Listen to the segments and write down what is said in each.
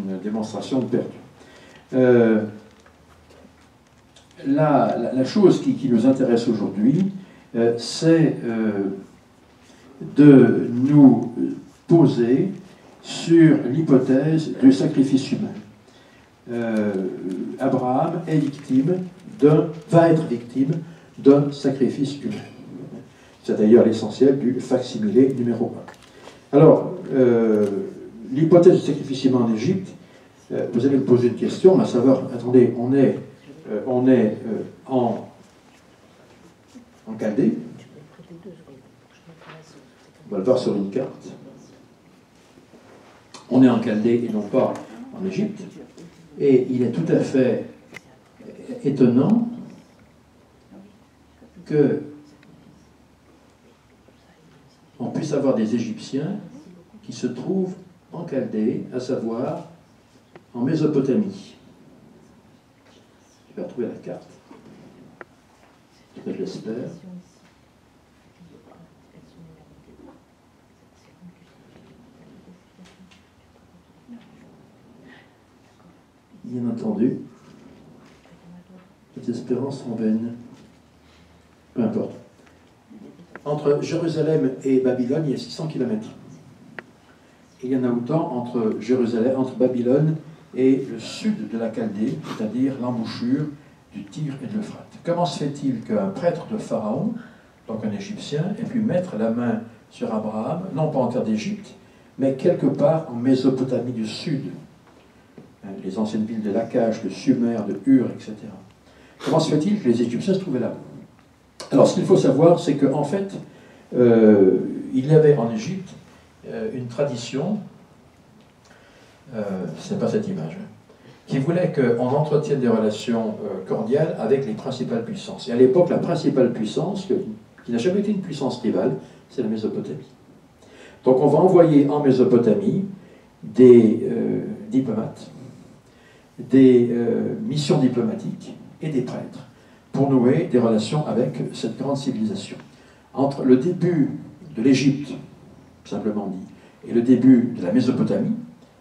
une démonstration de perdu. La chose qui nous intéresse aujourd'hui, c'est de nous poser sur l'hypothèse du sacrifice humain. Abraham est va être victime d'un sacrifice humain. C'est d'ailleurs l'essentiel du facsimilé numéro 1. Alors, l'hypothèse du sacrifice humain en Égypte, vous allez me poser une question, à savoir, attendez, on est en Chaldée. On va le voir sur une carte. On est en Chaldée et non pas en Égypte. Et il est tout à fait étonnant que on puisse avoir des Égyptiens qui se trouvent en Chaldée, à savoir en Mésopotamie. Je vais retrouver la carte. Je l'espère. Bien entendu, les espérances sont vaines. Peu importe. Entre Jérusalem et Babylone, il y a 600 km. Il y en a autant entre Babylone et le sud de la Chaldée, c'est-à-dire l'embouchure du Tigre et de l'Euphrate. Comment se fait-il qu'un prêtre de Pharaon, donc un Égyptien, ait pu mettre la main sur Abraham, non pas en terre d'Égypte, mais quelque part en Mésopotamie du Sud, les anciennes villes de Lachash, de Sumer, de Ur, etc. Comment se fait-il que les Égyptiens se trouvaient là? Alors, ce qu'il faut savoir, c'est qu'en fait, il y avait en Égypte une tradition, c'est pas cette image, qui voulait qu'on entretienne des relations cordiales avec les principales puissances. Et à l'époque, la principale puissance, qui n'a jamais été une puissance rivale, c'est la Mésopotamie. Donc on va envoyer en Mésopotamie des diplomates, des missions diplomatiques et des prêtres pour nouer des relations avec cette grande civilisation. Entre le début de l'Égypte, simplement dit, et le début de la Mésopotamie,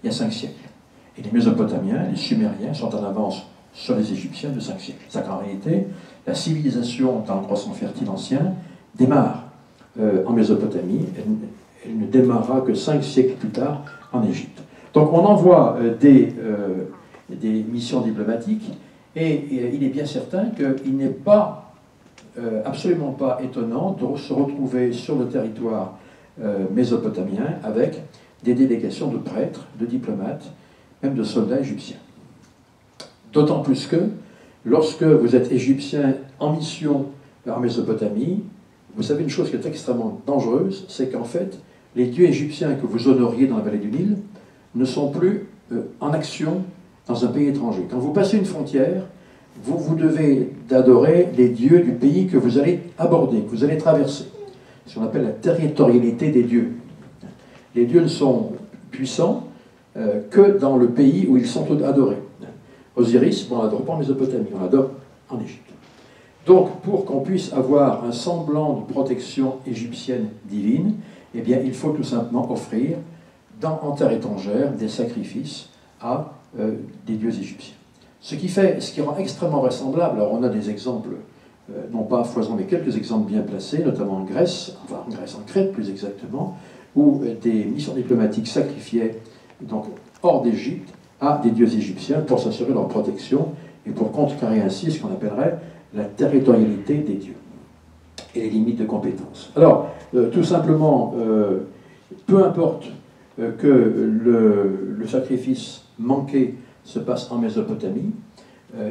il y a 5 siècles. Et les Mésopotamiens, les Sumériens, sont en avance sur les Égyptiens de 5 siècles. C'est qu'en réalité, la civilisation dans le croissant fertile ancien démarre en Mésopotamie, elle ne démarrera que 5 siècles plus tard en Égypte. Donc on envoie des missions diplomatiques, et il est bien certain qu'il n'est pas, absolument pas étonnant de se retrouver sur le territoire mésopotamien avec des délégations de prêtres, de diplomates, même de soldats égyptiens. D'autant plus que, lorsque vous êtes égyptien en mission en Mésopotamie, vous savez une chose qui est extrêmement dangereuse, c'est qu'en fait, les dieux égyptiens que vous honoriez dans la vallée du Nil ne sont plus en action dans un pays étranger. Quand vous passez une frontière, vous devez adorer les dieux du pays que vous allez aborder, que vous allez traverser. Ce qu'on appelle la territorialité des dieux. Les dieux ne sont puissants que dans le pays où ils sont adorés. Osiris, on l'adore pas en Mésopotamie, on l'adore en Égypte. Donc, pour qu'on puisse avoir un semblant de protection égyptienne divine, eh bien, il faut tout simplement offrir en terre étrangère des sacrifices à des dieux égyptiens. Ce qui rend extrêmement vraisemblable, alors on a des exemples, non pas à foison, mais quelques exemples bien placés, notamment en Grèce, en Crète plus exactement, où des missions diplomatiques sacrifiaient, donc hors d'Égypte, à des dieux égyptiens pour s'assurer leur protection et pour contrecarrer ainsi ce qu'on appellerait la territorialité des dieux et les limites de compétence. Alors, tout simplement, peu importe que le sacrifice manqué se passe en Mésopotamie,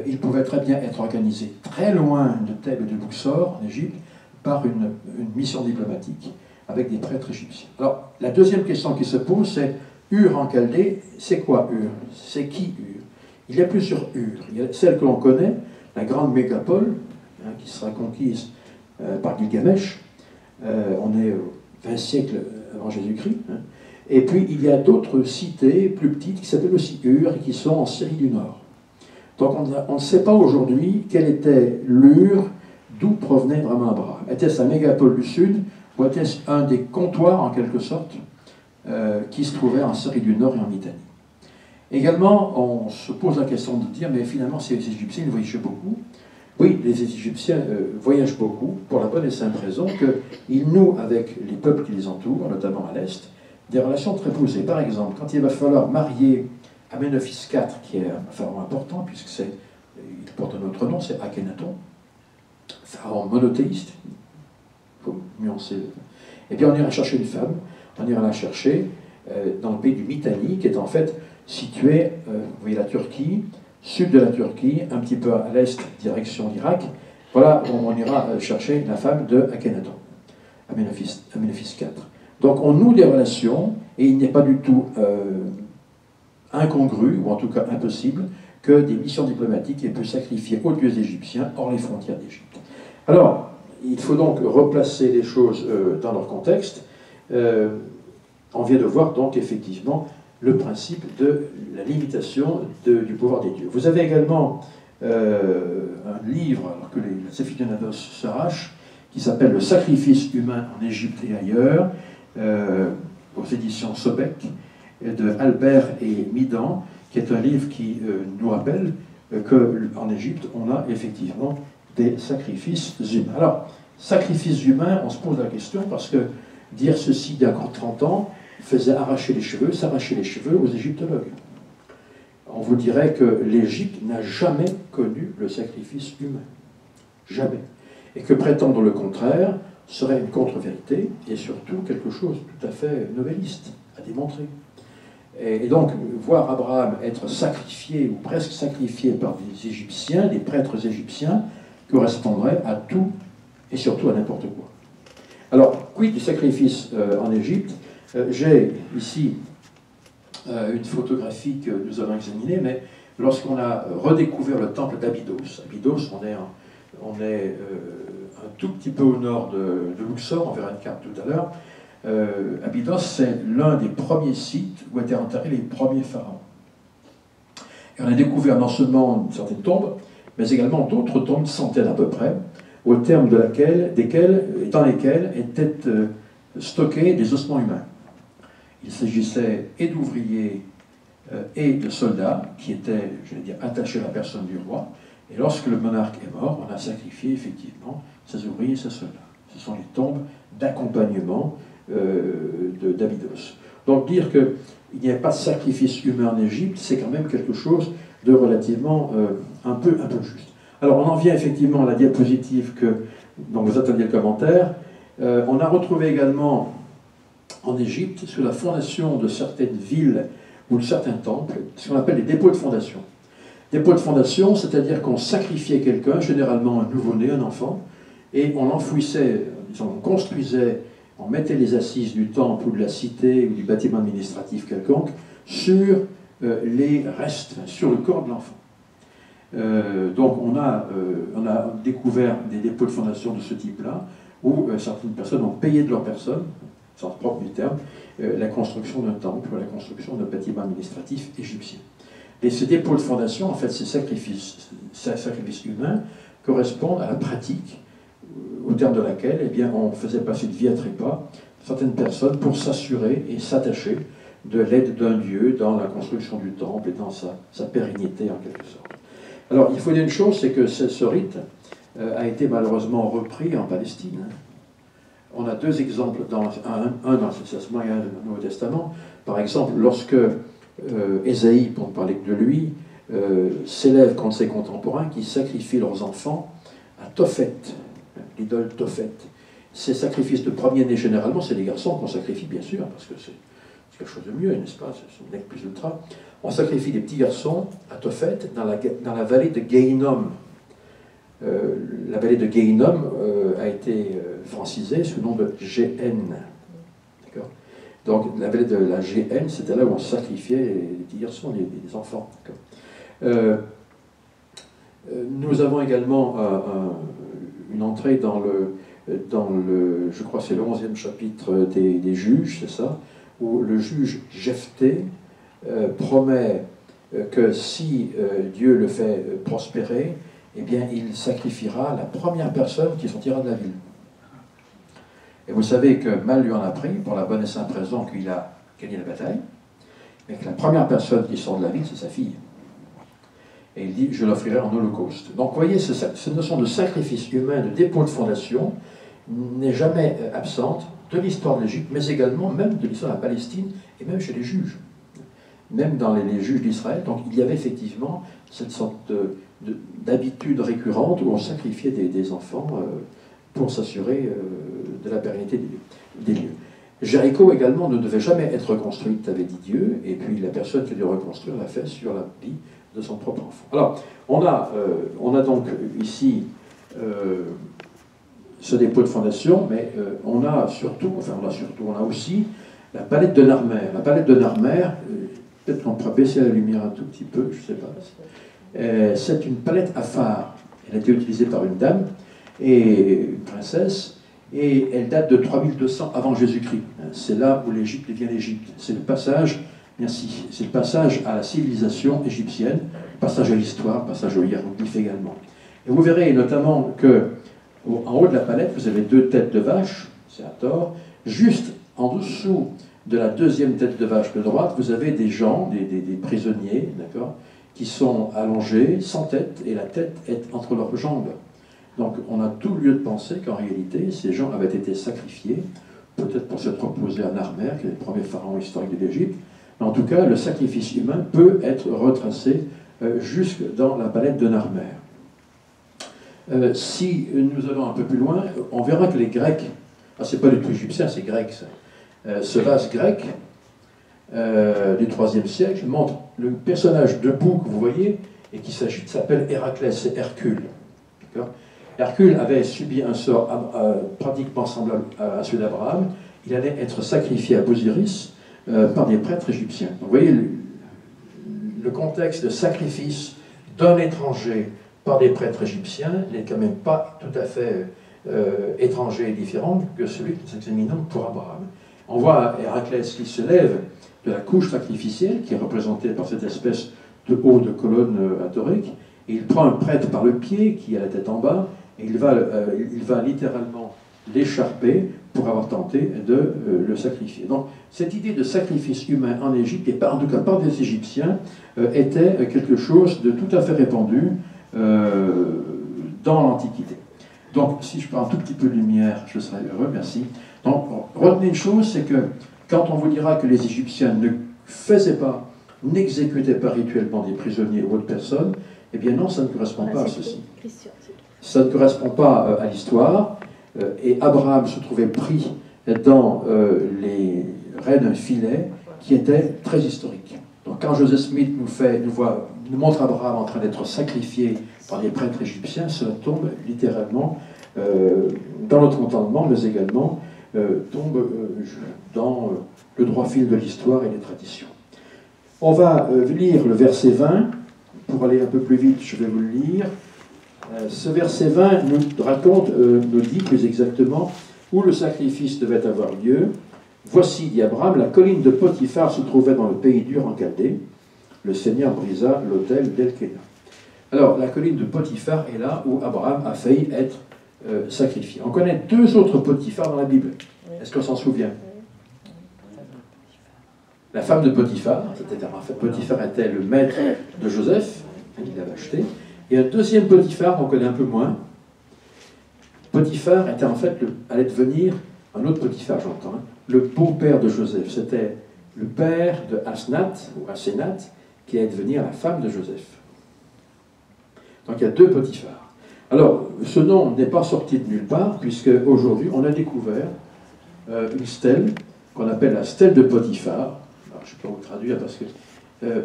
il pouvait très bien être organisé très loin de Thèbes et de Luxor, en Égypte, par une mission diplomatique avec des prêtres égyptiens. Alors, la deuxième question qui se pose, c'est Ur en Chaldée, c'est quoi Ur? C'est qui Ur? Il y a plusieurs Ur. Il y a celle que l'on connaît, la grande mégapole, qui sera conquise par Gilgamesh. On est au 20 siècles avant Jésus-Christ. Et puis, il y a d'autres cités plus petites qui s'appellent aussi Ur et qui sont en Syrie du Nord. Donc, on ne sait pas aujourd'hui quel était l'Ur, d'où provenait vraiment Abraham. Était-ce la mégapole du Sud ou était-ce un des comptoirs, en quelque sorte, qui se trouvait en Syrie du Nord et en Italie? Également, on se pose la question de dire, mais finalement, ces Égyptiens, ils voyageaient beaucoup. Oui, les Égyptiens voyagent beaucoup, pour la bonne et simple raison qu'ils nouent avec les peuples qui les entourent, notamment à l'Est, des relations très poussées. Par exemple, quand il va falloir marier Amenophis IV, qui est un pharaon important, puisque il porte un autre nom, c'est Akhenaton, pharaon monothéiste, il faut nuancer. Eh bien, on ira chercher une femme, on ira la chercher dans le pays du Mitanni, qui est en fait situé, vous voyez la Turquie, sud de la Turquie, un petit peu à l'est, direction l'Irak. Voilà où on ira chercher la femme de Akhenaton, Amenophis IV. Donc on noue des relations, et il n'est pas du tout incongru, ou en tout cas impossible, que des missions diplomatiques aient pu sacrifier aux dieux égyptiens hors les frontières d'Égypte. Alors, il faut donc replacer les choses dans leur contexte. On vient de voir donc effectivement le principe de la limitation du pouvoir des dieux. Vous avez également un livre, alors que les aficionados s'arrachent, qui s'appelle « Le sacrifice humain en Égypte et ailleurs », aux éditions Sobek, de Albert et Midan, qui est un livre qui nous rappelle qu'en Égypte, on a effectivement des sacrifices humains. Alors, sacrifices humains, on se pose la question parce que dire ceci il y a encore 30 ans faisait s'arracher les cheveux aux égyptologues. On vous dirait que l'Égypte n'a jamais connu le sacrifice humain. Jamais. Et que prétendre le contraire serait une contre-vérité et surtout quelque chose de tout à fait novelliste à démontrer. Et donc, voir Abraham être sacrifié ou presque sacrifié par des Égyptiens, des prêtres égyptiens, correspondrait à tout et surtout à n'importe quoi. Alors, quid du sacrifice en Égypte? J'ai ici une photographie que nous allons examiner, mais lorsqu'on a redécouvert le temple d'Abydos, on est un tout petit peu au nord de Luxor, on verra une carte tout à l'heure. Abydos, c'est l'un des premiers sites où étaient enterrés les premiers pharaons. Et on a découvert non seulement certaines tombes, mais également d'autres tombes, une centaine à peu près, au terme dans lesquelles étaient stockés des ossements humains. Il s'agissait et d'ouvriers et de soldats qui étaient, je vais dire, attachés à la personne du roi. Et lorsque le monarque est mort, on a sacrifié effectivement ses ouvriers et ses soldats. Ce sont les tombes d'accompagnement d'Abydos. Donc dire qu'il n'y a pas de sacrifice humain en Égypte, c'est quand même quelque chose de relativement un peu juste. Alors on en vient effectivement à la diapositive dont vous attendiez le commentaire. On a retrouvé également en Égypte, sous la fondation de certaines villes ou de certains temples, ce qu'on appelle les dépôts de fondation. Dépôts de fondation, c'est-à-dire qu'on sacrifiait quelqu'un, généralement un nouveau-né, un enfant, et on l'enfouissait, on construisait, on mettait les assises du temple ou de la cité ou du bâtiment administratif quelconque sur les restes, sur le corps de l'enfant. Donc on a découvert des dépôts de fondation de ce type-là, où certaines personnes ont payé de leur personne, sans le propre du terme, la construction d'un temple, la construction d'un bâtiment administratif égyptien. Et ces dépôts de fondation, en fait, ces sacrifices humains, correspondent à la pratique, au terme de laquelle eh bien, on faisait passer de vie à trépas certaines personnes pour s'assurer et s'attacher de l'aide d'un dieu dans la construction du temple et dans sa pérennité en quelque sorte. Alors, il faut dire une chose, c'est que ce rite a été malheureusement repris en Palestine. On a deux exemples, un dans l'Ancien Testament et un dans le Nouveau Testament. Par exemple, lorsque Ésaïe, pour ne parler que de lui, s'élève contre ses contemporains qui sacrifient leurs enfants à Tophet, l'idole Tophet. Ces sacrifices de premier-né, généralement, c'est les garçons qu'on sacrifie, bien sûr, parce que c'est quelque chose de mieux, n'est-ce pas? C'est une nec plus ultra. On sacrifie des petits garçons à Tophet, dans la vallée de Guéinom. La vallée de Guéinom a été francisée sous le nom de GN. D'accord? Donc la vallée de la GN, c'était là où on sacrifiait les petits garçons, les enfants. Nous avons également une entrée dans le je crois que c'est le 11e chapitre des Juges, c'est ça, où le juge Jephthé promet que si Dieu le fait prospérer, eh bien, il sacrifiera la première personne qui sortira de la ville. Et vous savez que mal lui en a pris, pour la bonne et simple raison qu'il a gagné la bataille. mais que la première personne qui sort de la ville, c'est sa fille. Et il dit, je l'offrirai en holocauste. Donc, vous voyez, cette notion de sacrifice humain, de dépôt de fondation, n'est jamais absente de l'histoire de l'Égypte, mais également même de l'histoire de la Palestine, et même chez les juges. Même dans les juges d'Israël. Donc, il y avait effectivement cette sorte d'habitude récurrente où on sacrifiait des enfants pour s'assurer de la pérennité des lieux. Jéricho également ne devait jamais être reconstruite, avait dit Dieu, et puis la personne qui a dû reconstruire l'a fait sur la vie de son propre enfant. Alors, on a donc ici ce dépôt de fondation, mais on a aussi la palette de Narmer. La palette de Narmer, peut-être qu'on pourra baisser la lumière un tout petit peu, je ne sais pas. C'est une palette à phare. Elle a été utilisée par une dame, et une princesse, et elle date de 3200 avant Jésus-Christ. C'est là où l'Égypte devient l'Égypte. C'est le passage, merci, c'est le passage à la civilisation égyptienne, passage à l'histoire, passage aux hiéroglyphes également. Et vous verrez notamment que en haut de la palette, vous avez deux têtes de vache, c'est à tort. Juste en dessous de la deuxième tête de vache de droite, vous avez des gens, des prisonniers, d'accord, qui sont allongés, sans tête, et la tête est entre leurs jambes. Donc on a tout lieu de penser qu'en réalité, ces gens avaient été sacrifiés, peut-être pour s'être opposés à Narmer, qui est le premier pharaon historique de l'Égypte. Mais en tout cas, le sacrifice humain peut être retracé jusque dans la palette de Narmer. Si nous allons un peu plus loin, on verra que les Grecs, c'est pas du tout égyptien, c'est grec ça, ce vase grec du IIIe siècle montre le personnage debout que vous voyez et qui s'appelle Héraclès, c'est Hercule. Hercule avait subi un sort pratiquement semblable à celui d'Abraham. Il allait être sacrifié à Osiris par des prêtres égyptiens. Donc, vous voyez le contexte de sacrifice d'un étranger par des prêtres égyptiens n'est quand même pas tout à fait étranger et différent que celui que nous examinons pour Abraham. On voit Héraclès qui se lève de la couche sacrificielle qui est représentée par cette espèce de haut de colonne attorique, et il prend un prêtre par le pied qui a la tête en bas, et il va littéralement l'écharper pour avoir tenté de le sacrifier. Donc cette idée de sacrifice humain en Égypte, et en tout cas par des Égyptiens, était quelque chose de tout à fait répandu dans l'Antiquité. Donc si je prends un tout petit peu de lumière, je serais heureux, merci. Donc retenez une chose, c'est que quand on vous dira que les Égyptiens ne faisaient pas, n'exécutaient pas rituellement des prisonniers ou autres personnes, eh bien non, ça ne correspond pas à ceci. Ça ne correspond pas à l'histoire, et Abraham se trouvait pris dans les raies d'un filet qui était très historique. Donc quand Joseph Smith nous montre Abraham en train d'être sacrifié par les prêtres égyptiens, cela tombe littéralement dans notre entendement, mais également tombe dans le droit fil de l'histoire et des traditions. On va lire le verset 20. Pour aller un peu plus vite, je vais vous le lire. Ce verset 20 nous dit plus exactement où le sacrifice devait avoir lieu. Voici, dit Abraham, la colline de Potiphar se trouvait dans le pays d'Ur en Chaldée. Le Seigneur brisa l'autel d'Elkéna. Alors, la colline de Potiphar est là où Abraham a failli être sacrifié. On connaît deux autres Potiphar dans la Bible. Est-ce qu'on s'en souvient? La femme de Potiphar, en fait, Potiphar était le maître de Joseph, il l'avait acheté. Et un deuxième Potiphar, on connaît un peu moins. Potiphar était en fait, allait devenir, un autre Potiphar j'entends, le beau-père de Joseph. C'était le père de Asnath, ou Asénath, qui allait devenir la femme de Joseph. Donc il y a deux Potiphar. Alors, ce nom n'est pas sorti de nulle part, puisque aujourd'hui on a découvert une stèle qu'on appelle la stèle de Potiphar. Je ne peux pas vous traduire parce que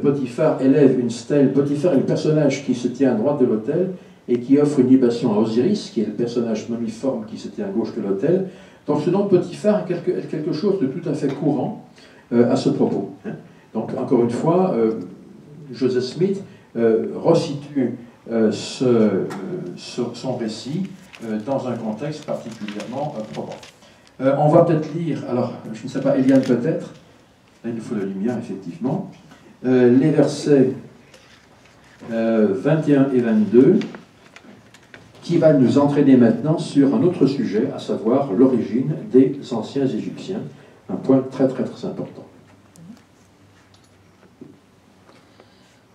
Potiphar élève une stèle. Potiphar est le personnage qui se tient à droite de l'autel et qui offre une libation à Osiris, qui est le personnage momiforme qui se tient à gauche de l'autel. Donc ce nom de Potiphar est quelque chose de tout à fait courant à ce propos. Donc encore une fois, Joseph Smith resitue son récit dans un contexte particulièrement probant. On va peut-être lire, alors je ne sais pas, Eliane peut-être. Là, il nous faut la lumière, effectivement. Les versets 21 et 22, qui va nous entraîner maintenant sur un autre sujet, à savoir l'origine des anciens Égyptiens. Un point très, très, très important.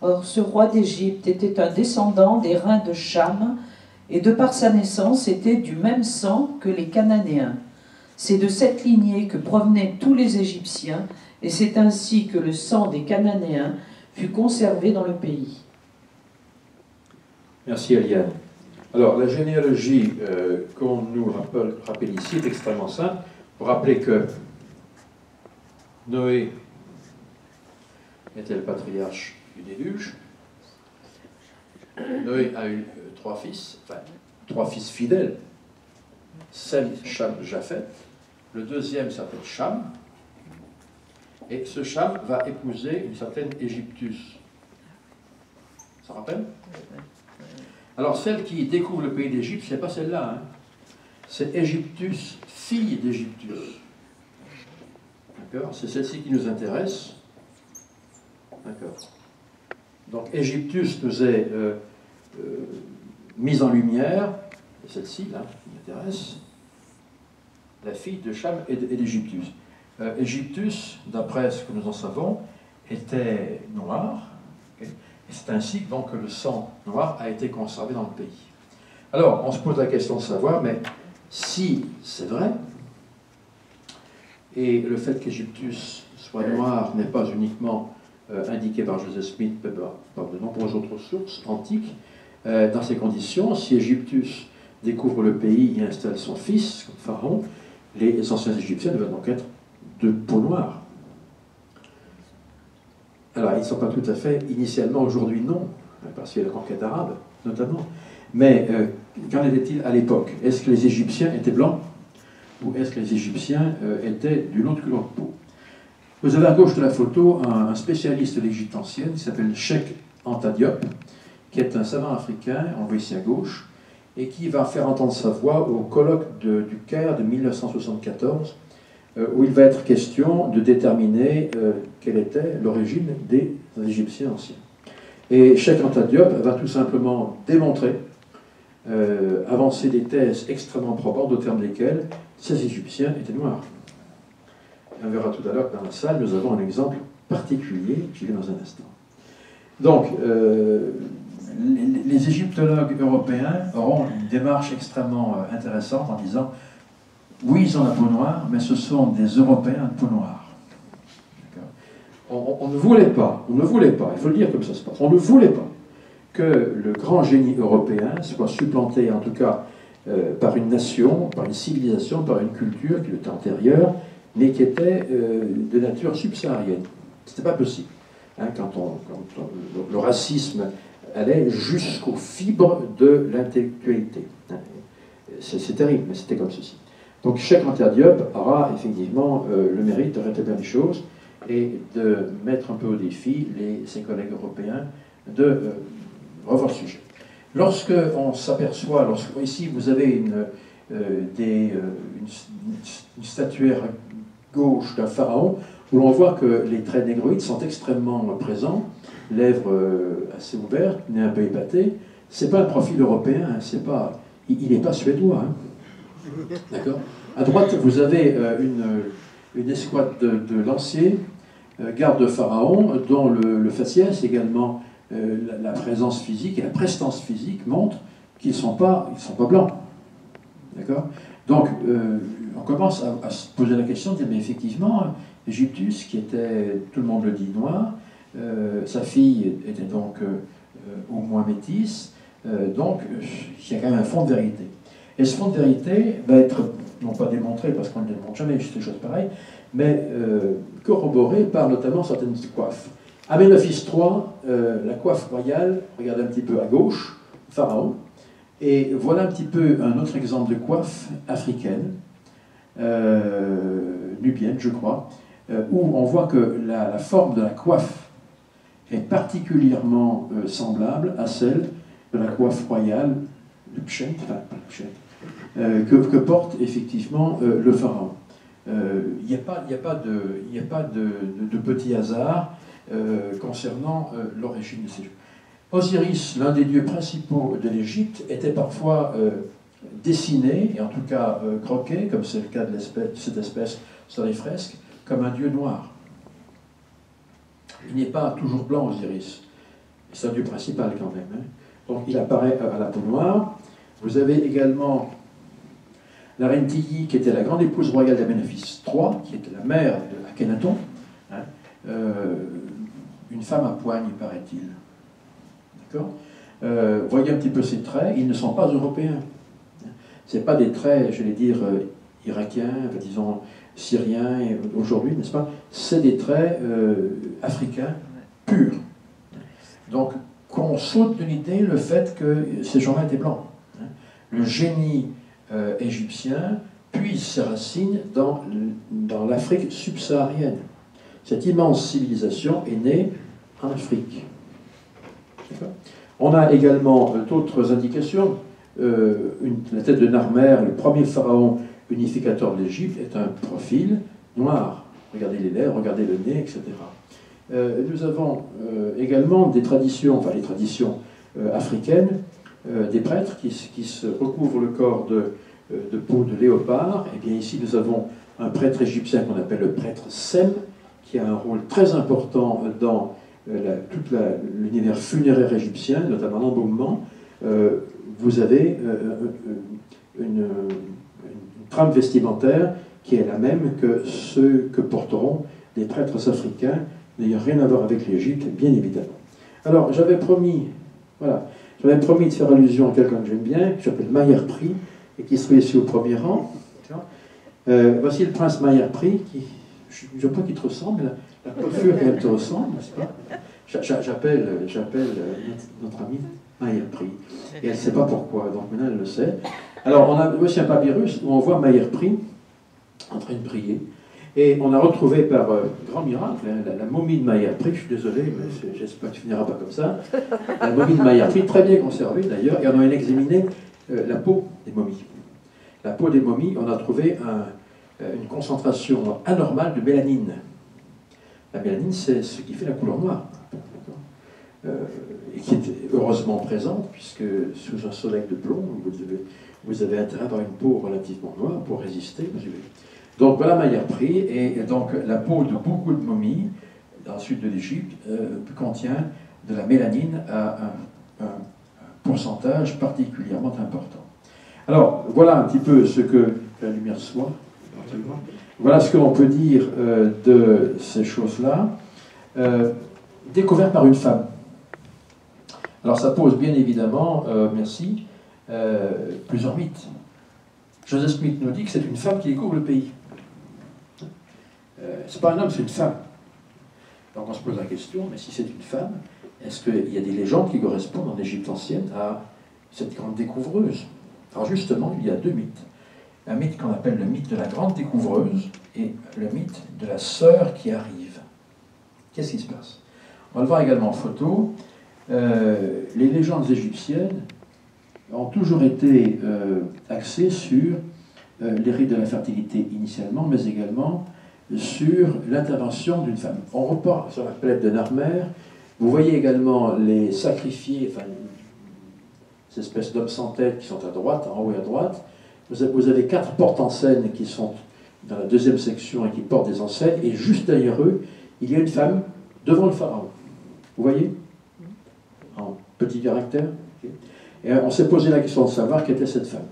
Or, ce roi d'Égypte était un descendant des reins de Cham, et de par sa naissance était du même sang que les Cananéens. C'est de cette lignée que provenaient tous les Égyptiens, et c'est ainsi que le sang des Cananéens fut conservé dans le pays. Merci Eliane. Alors, la généalogie qu'on nous rappelle ici est extrêmement simple. Vous rappelez que Noé était le patriarche du déluge. Noé a eu trois fils fidèles, Sem, Cham, Japheth. Le deuxième s'appelle Cham, et ce Cham va épouser une certaine Égyptus. Ça rappelle? Alors, celle qui découvre le pays d'Égypte, ce n'est pas celle-là, hein. C'est Égyptus, fille d'Égyptus. D'accord? C'est celle-ci qui nous intéresse. D'accord. Donc, Égyptus nous est mise en lumière, et celle-ci, là, qui m'intéresse, la fille de Cham et d'Égyptus. Égyptus, d'après ce que nous en savons, était noir, okay? Et c'est ainsi donc, que le sang noir a été conservé dans le pays. Alors, on se pose la question de savoir, mais si c'est vrai, et le fait qu'Égyptus soit noir n'est pas uniquement indiqué par Joseph Smith, mais par de nombreuses autres sources antiques, dans ces conditions, si Égyptus découvre le pays et installe son fils comme pharaon, les anciens Égyptiens devaient donc être de peau noire. Alors, ils ne sont pas tout à fait, initialement, aujourd'hui non, parce qu'il y a la conquête arabe, notamment. Mais qu'en était-il à l'époque? Est-ce que les Égyptiens étaient blancs? Ou est-ce que les Égyptiens étaient d'une autre couleur de peau? Vous avez à gauche de la photo un spécialiste de l'Égypte ancienne qui s'appelle Cheikh Anta Diop, qui est un savant africain, on voit ici à gauche, et qui va faire entendre sa voix au colloque du Caire de 1974, où il va être question de déterminer quelle était l'origine des Égyptiens anciens. Et Cheikh Anta Diop va tout simplement démontrer, avancer des thèses extrêmement probantes au terme desquelles ces Égyptiens étaient noirs. Et on verra tout à l'heure que dans la salle, nous avons un exemple particulier, j'y vais dans un instant. Donc, les égyptologues européens auront une démarche extrêmement intéressante en disant oui, ils ont la peau noire, mais ce sont des Européens de peau noire. On ne voulait pas, il faut le dire comme ça se passe, on ne voulait pas que le grand génie européen soit supplanté, en tout cas, par une nation, par une civilisation, par une culture qui était antérieure, mais qui était de nature subsaharienne. Ce n'était pas possible. Hein, quand le racisme allait jusqu'aux fibres de l'intellectualité. C'est terrible, mais c'était comme ceci. Donc Cheikh Anta Diop aura effectivement le mérite de rétablir les choses et de mettre un peu au défi ses collègues européens de revoir le sujet. Lorsque on s'aperçoit, ici vous avez une statuaire à gauche d'un pharaon, où l'on voit que les traits négroïdes sont extrêmement présents, lèvres assez ouvertes, nez un peu épaté. C'est pas un profil européen, hein, il n'est pas suédois. Hein. D'accord. À droite, vous avez une escouade de lanciers, garde de pharaon, dont le faciès, également la présence physique et la prestance physique montrent qu'ils ne sont pas blancs. D'accord. Donc, on commence à se poser la question de dire, mais effectivement, Égyptus, qui était, tout le monde le dit, noir, sa fille était donc au moins métisse, donc il y a quand même un fond de vérité. Et ce fond de vérité va être, non pas démontré, parce qu'on ne démontre jamais des choses pareilles, mais corroboré par notamment certaines coiffes. Aménophis III, la coiffe royale, regardez un petit peu à gauche, pharaon, et voilà un petit peu un autre exemple de coiffe africaine, nubienne, je crois, où on voit que la forme de la coiffe est particulièrement semblable à celle de la coiffe royale, le pchet, que porte effectivement le pharaon. Il n'y a pas de petit hasard concernant l'origine de ces jeux. Osiris, l'un des dieux principaux de l'Égypte, était parfois dessiné, et en tout cas croqué, comme c'est le cas de cette espèce sur les fresques, comme un dieu noir. Il n'est pas toujours blanc, Osiris. C'est un dieu principal quand même. Hein. Donc il apparaît à la peau noire. Vous avez également la reine Tilly, qui était la grande épouse royale d'Amenéphis III, qui était la mère de Akhenaton. Hein. Une femme à poigne, paraît-il. D'accord. Voyez un petit peu ces traits, ils ne sont pas européens. Ce pas des traits, je vais dire, irakiens, disons, syriens, aujourd'hui, n'est-ce pas? C'est des traits africains purs. Donc, qu'on saute de l'idée le fait que ces gens-là étaient blancs. Le génie égyptien puise ses racines dans l'Afrique subsaharienne. Cette immense civilisation est née en Afrique. On a également d'autres indications. La tête de Narmer, le premier pharaon unificateur de l'Égypte, est un profil noir. Regardez les lèvres, regardez le nez, etc. Nous avons également des traditions, enfin les traditions africaines, des prêtres qui se recouvrent le corps de peau de léopard. Et bien ici, nous avons un prêtre égyptien qu'on appelle le prêtre Sem, qui a un rôle très important dans tout l'univers funéraire égyptien, notamment l'embaumement. Vous avez une trame vestimentaire qui est la même que ceux que porteront des prêtres africains, n'ayant rien à voir avec l'Égypte, bien évidemment. Alors, j'avais promis de faire allusion à quelqu'un que j'aime bien, qui s'appelle Mayer-Prix, et qui serait ici au premier rang. Voici le prince Mayer-Prix, je crois qu'il te ressemble, la coiffure elle te ressemble, n'est-ce pas? J'appelle notre amie Mayer-Prix, et elle ne sait pas pourquoi, donc maintenant elle le sait. Alors, on a aussi un papyrus où on voit Mayer-Prix en train de prier, et on a retrouvé par grand miracle la momie de Mayer-Prix. Je suis désolé, mais j'espère que tu finiras pas comme ça. La momie de Mayer-Prix, très bien conservée d'ailleurs, et on a examiné la peau des momies. La peau des momies, on a trouvé une concentration anormale de mélanine. La mélanine, c'est ce qui fait la couleur noire, et qui est heureusement présente, puisque sous un soleil de plomb, vous avez intérêt à avoir une peau relativement noire pour résister aux UV. Donc voilà Mayer-Prix, et donc la peau de beaucoup de momies dans le sud de l'Égypte contient de la mélanine à un pourcentage particulièrement important. Alors voilà un petit peu ce que la lumière soit. Voilà ce que l'on peut dire de ces choses-là, découvertes par une femme. Alors ça pose bien évidemment, plusieurs mythes. Joseph Smith nous dit que c'est une femme qui découvre le pays. C'est pas un homme, c'est une femme. Donc on se pose la question, mais si c'est une femme, est-ce qu'il y a des légendes qui correspondent en Égypte ancienne à cette grande découvreuse? Alors justement, il y a deux mythes. Un mythe qu'on appelle le mythe de la grande découvreuse et le mythe de la sœur qui arrive. Qu'est-ce qui se passe? On va le voir également en photo. Les légendes égyptiennes ont toujours été axées sur les rites de la fertilité initialement, mais également sur l'intervention d'une femme. On repart sur la palette de Narmer. Vous voyez également les sacrifiés, enfin, ces espèces d'hommes sans tête qui sont à droite, en haut et à droite. Vous avez 4 portes en scène qui sont dans la deuxième section et qui portent des enseignes, et juste derrière eux, il y a une femme devant le pharaon. Vous voyez? En petit caractère. Et on s'est posé la question de savoir qui était cette femme.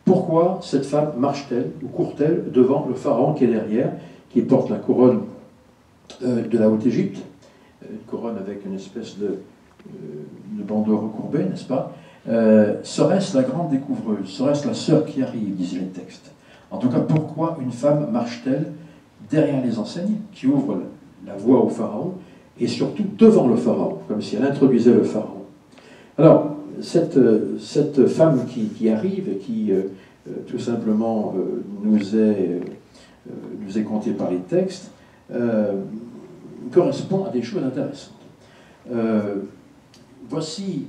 Pourquoi cette femme marche-t-elle ou court-elle devant le pharaon qui est derrière, qui porte la couronne de la Haute-Égypte, une couronne avec une espèce de bandeau recourbé, n'est-ce pas? Serait-ce la grande découvreuse? Serait-ce la sœur qui arrive, disaient les textes? En tout cas, pourquoi une femme marche-t-elle derrière les enseignes qui ouvrent la voie au pharaon, et surtout devant le pharaon, comme si elle introduisait le pharaon? Alors, cette femme qui arrive et qui tout simplement nous est contée par les textes correspond à des choses intéressantes. Voici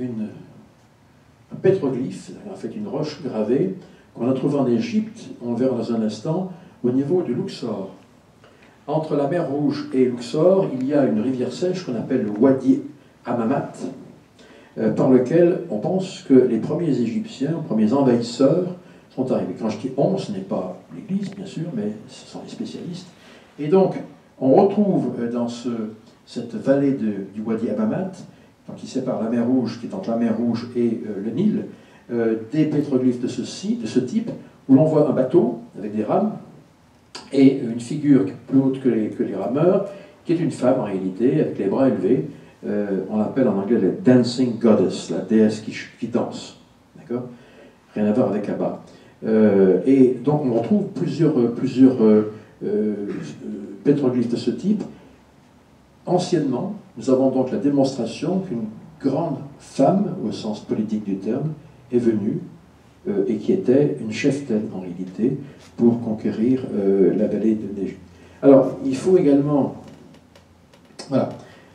un pétroglyphe, en fait une roche gravée, qu'on a trouvée en Égypte, on le verra dans un instant, au niveau du Luxor. Entre la mer Rouge et Luxor, il y a une rivière sèche qu'on appelle le Wadi Hammamat, par lequel on pense que les premiers Égyptiens, les premiers envahisseurs sont arrivés. Quand je dis on, ce n'est pas l'Église, bien sûr, mais ce sont les spécialistes. Et donc, on retrouve dans ce cette vallée du Wadi Hammamat, donc qui sépare la mer Rouge, qui est entre la mer Rouge et le Nil, des pétroglyphes de ce type, où l'on voit un bateau avec des rames, et une figure plus haute que les rameurs, qui est une femme en réalité, avec les bras élevés. On l'appelle en anglais la dancing goddess, la déesse qui danse. D'accord? Rien à voir avec Abba. Et donc on retrouve plusieurs pétroglyphes de ce type. Anciennement, nous avons donc la démonstration qu'une grande femme, au sens politique du terme, est venue et qui était une cheftaine en réalité pour conquérir la vallée de Néju. Alors, il faut également, voilà,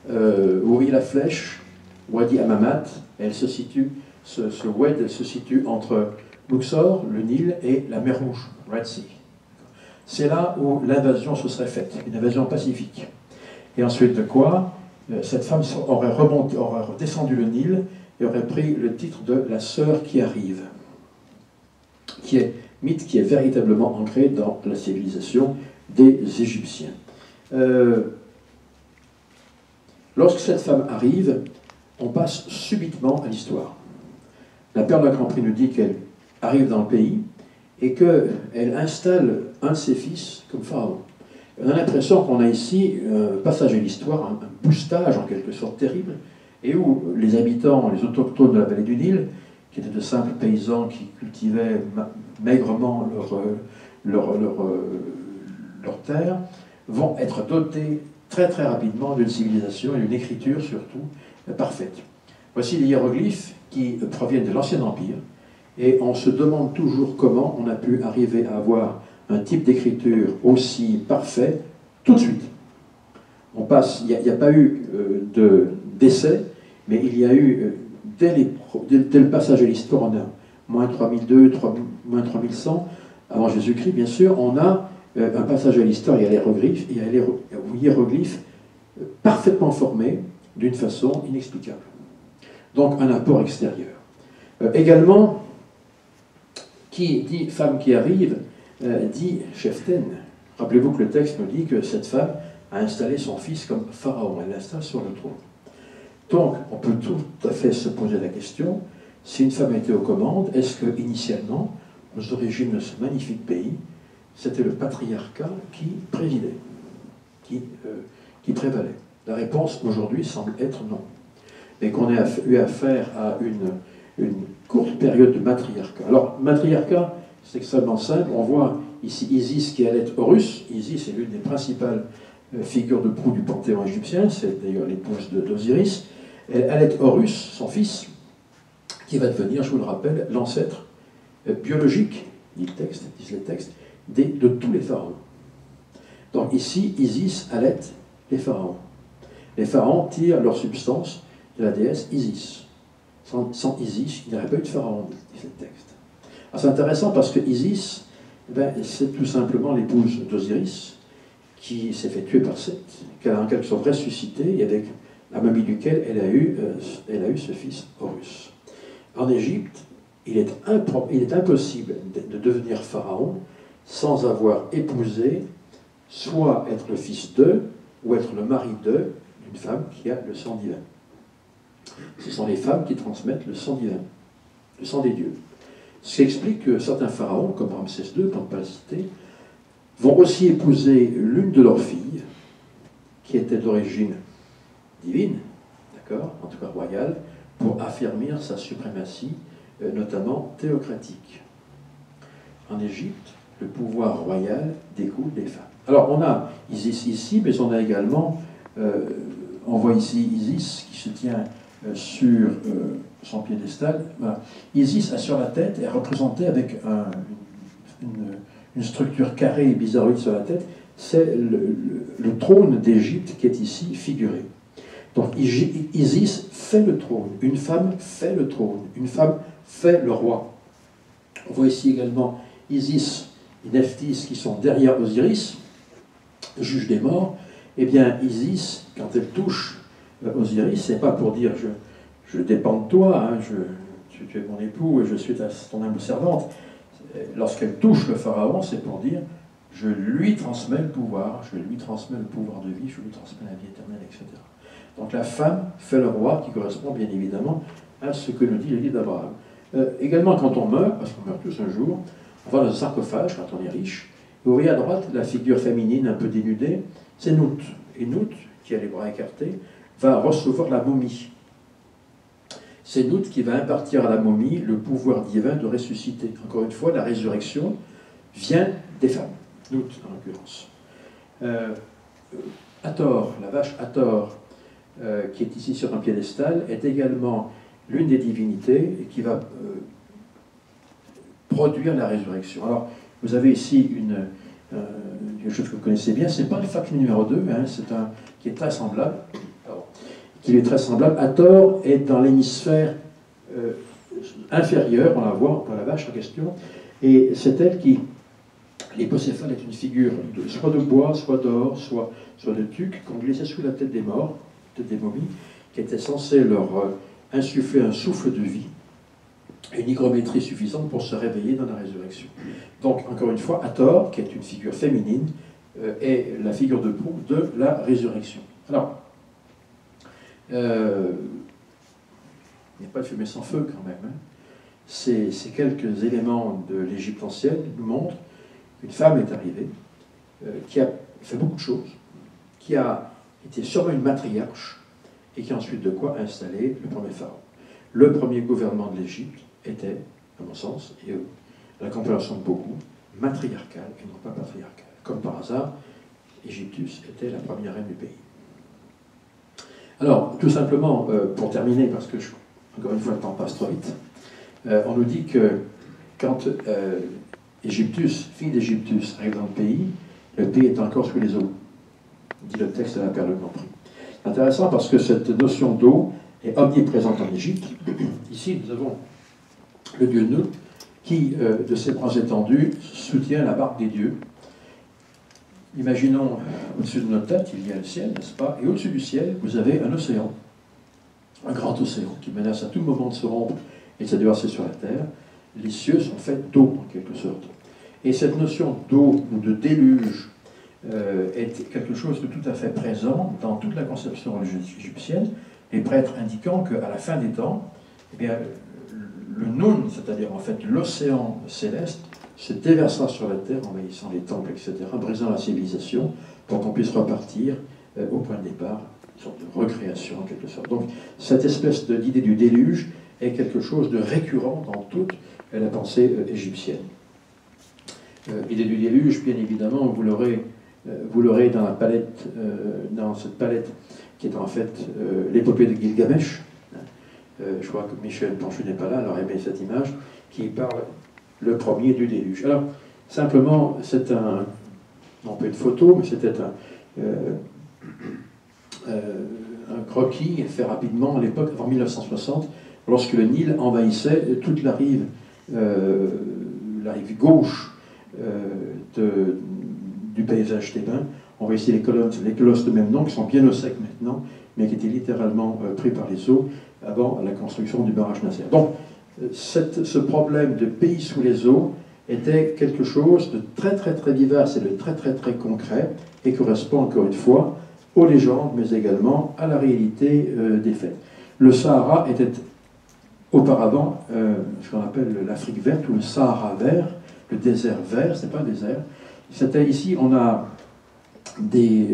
vous voyez la flèche, Wadi Hammamat, elle se situe, ce Wed se situe entre Luxor, le Nil, et la mer Rouge, Red Sea. C'est là où l'invasion se serait faite, une invasion pacifique. Et ensuite de quoi, cette femme aurait redescendu le Nil et aurait pris le titre de la sœur qui arrive, qui est mythe qui est véritablement ancré dans la civilisation des Égyptiens. Lorsque cette femme arrive, on passe subitement à l'histoire. La Perle de Grand Prix nous dit qu'elle arrive dans le pays et qu'elle installe un de ses fils comme pharaon. On a l'impression qu'on a ici un passage à l'histoire, un boostage en quelque sorte terrible, et où les habitants, les autochtones de la vallée du Nil, qui étaient de simples paysans qui cultivaient maigrement leur terre, vont être dotés très très rapidement d'une civilisation et d'une écriture surtout parfaite. Voici les hiéroglyphes qui proviennent de l'Ancien Empire, et on se demande toujours comment on a pu arriver à avoir un type d'écriture aussi parfait tout de suite. On passe, il n'y a pas eu d'essai, mais il y a eu, dès le passage à l'histoire, on a moins 3002, moins 3100, avant Jésus-Christ, bien sûr, on a un passage à l'histoire, il y a les hiéroglyphes parfaitement formés d'une façon inexplicable. Donc un apport extérieur. Également, qui dit femme qui arrive, dit cheftaine. Rappelez-vous que le texte nous dit que cette femme a installé son fils comme pharaon, elle l'installe sur le trône. Donc, on peut tout à fait se poser la question, si une femme était aux commandes, est-ce que initialement, aux origines de ce magnifique pays, c'était le patriarcat qui présidait, qui prévalait? La réponse aujourd'hui semble être non. Mais qu'on ait eu affaire à une courte période de matriarcat. Alors, matriarcat, c'est extrêmement simple. On voit ici Isis qui allait Horus. Isis est l'une des principales figures de proue du panthéon égyptien. C'est d'ailleurs l'épouse d'Osiris. Elle allait Horus, son fils, qui va devenir, je vous le rappelle, l'ancêtre biologique, disent les textes, de tous les pharaons. Donc ici, Isis allait les pharaons. Les pharaons tirent leur substance de la déesse Isis. Sans Isis, il n'y aurait pas eu de pharaon, dit le texte. C'est intéressant parce que Isis, c'est tout simplement l'épouse d'Osiris qui s'est fait tuer par Seth, qu'elle a en quelque sorte ressuscité et avec la mamie duquel elle a eu ce fils Horus. En Égypte, il est impossible de devenir pharaon sans avoir épousé, soit être le fils d'eux, ou être le mari d'une femme qui a le sang divin. Ce sont les femmes qui transmettent le sang divin, le sang des dieux. Ce qui explique que certains pharaons, comme Ramsès II, pour ne pas le citer, vont aussi épouser l'une de leurs filles, qui était d'origine divine, d'accord, en tout cas royale, pour affermir sa suprématie, notamment théocratique. En Égypte, le pouvoir royal découle des femmes. Alors, on a Isis ici, mais on a également, on voit ici Isis qui se tient sur son piédestal. Voilà. Isis a sur la tête, est représentée avec une structure carrée et bizarroïde sur la tête. C'est le trône d'Égypte qui est ici figuré. Donc Isis fait le trône, une femme fait le trône, une femme fait le roi. On voit ici également Isis et Nephthys qui sont derrière Osiris, juge des morts. Eh bien, Isis, quand elle touche Osiris, c'est pas pour dire je dépends de toi, hein, tu es mon époux et je suis ton humble servante. Lorsqu'elle touche le pharaon, c'est pour dire je lui transmets le pouvoir, je lui transmets le pouvoir de vie, je lui transmets la vie éternelle, etc. Donc la femme fait le roi, qui correspond bien évidemment à ce que nous dit le livre d'Abraham. Également, quand on meurt, parce qu'on meurt tous un jour, on va dans un sarcophage quand on est riche, et vous voyez à droite la figure féminine un peu dénudée, c'est Nout. Et Nout, qui a les bras écartés, va recevoir la momie. C'est Nout qui va impartir à la momie le pouvoir divin de ressusciter. Encore une fois, la résurrection vient des femmes, Nout en l'occurrence. Hathor, la vache Hathor, qui est ici sur un piédestal, est également l'une des divinités qui va produire la résurrection. Alors, vous avez ici quelque chose que vous connaissez bien, c'est pas le factum numéro 2, hein, c'est un qui est très semblable. Hathor est dans l'hémisphère inférieur, on la voit dans la vache en question, et c'est elle qui, l'hypocéphale est une figure soit de bois, soit d'or, soit de tuque, qu'on glissait sous la tête des morts, tête des momies, qui était censée leur insuffler un souffle de vie, une hygrométrie suffisante pour se réveiller dans la résurrection. Donc, encore une fois, Hathor, qui est une figure féminine, est la figure de proue de la résurrection. Alors, il n'y a pas de fumée sans feu quand même. Hein. Ces quelques éléments de l'Égypte ancienne nous montrent qu'une femme est arrivée, qui a fait beaucoup de choses, qui a été sûrement une matriarche, et qui a ensuite de quoi installer le premier pharaon. Le premier gouvernement de l'Égypte était, à mon sens, et à la compréhension de beaucoup, matriarcal et non pas patriarcal. Comme par hasard, Égyptus était la première reine du pays. Alors, tout simplement, pour terminer, parce que, encore une fois, le temps passe trop vite, on nous dit que quand Égyptus, fille d'Égyptus, arrive dans le pays est encore sous les eaux, dit le texte de la Perle Grand Prix. C'est intéressant parce que cette notion d'eau est omniprésente en Égypte. Ici, nous avons le dieu Nout, qui, de ses bras étendus, soutient la barque des dieux. Imaginons, au-dessus de notre tête, il y a le ciel, n'est-ce pas? Et au-dessus du ciel, vous avez un océan, un grand océan, qui menace à tout moment de se rompre et de se déverser sur la terre. Les cieux sont faits d'eau, en quelque sorte. Et cette notion d'eau ou de déluge est quelque chose de tout à fait présent dans toute la conception religieuse égyptienne, les prêtres indiquant qu'à la fin des temps, eh bien, le Noun, c'est-à-dire en fait l'océan céleste, se déversera sur la terre, envahissant les temples, etc., brisant la civilisation, pour qu'on puisse repartir au point de départ, une sorte de recréation en quelque sorte. Donc cette espèce d'idée du déluge est quelque chose de récurrent dans toute la pensée égyptienne. L'idée du déluge, bien évidemment, vous l'aurez dans la palette, dans cette palette qui est en fait l'épopée de Gilgamesh. Je crois que Michel Panchu n'est pas là, alors aimé cette image, qui parle le premier du déluge. Alors, simplement, c'est non pas une photo, mais c'était un croquis fait rapidement à l'époque, avant 1960, lorsque le Nil envahissait toute la rive gauche du paysage thébain. On voit ici les colosses de même nom, qui sont bien au sec maintenant, mais qui étaient littéralement pris par les eaux avant la construction du barrage Nasser. Donc, ce problème de pays sous les eaux était quelque chose de très très très vivace et de très très très concret, et correspond encore une fois aux légendes, mais également à la réalité des faits. Le Sahara était auparavant ce qu'on appelle l'Afrique verte, ou le Sahara vert, le désert vert, c'est pas un désert. C'était ici, on a des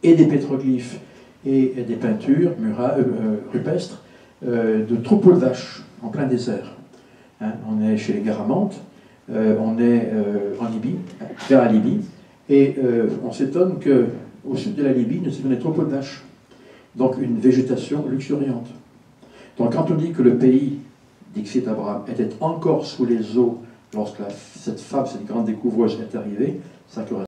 pétroglyphes et des peintures rupestres de troupeaux de vaches en plein désert. Hein, on est chez les Garamantes, on est en Libye, vers la Libye, et on s'étonne qu'au sud de la Libye, nous avons des troupeaux de vaches. Donc une végétation luxuriante. Donc quand on dit que le pays, dixit Abraham, était encore sous les eaux lorsque cette femme, cette grande découvreuse est arrivée, ça correspond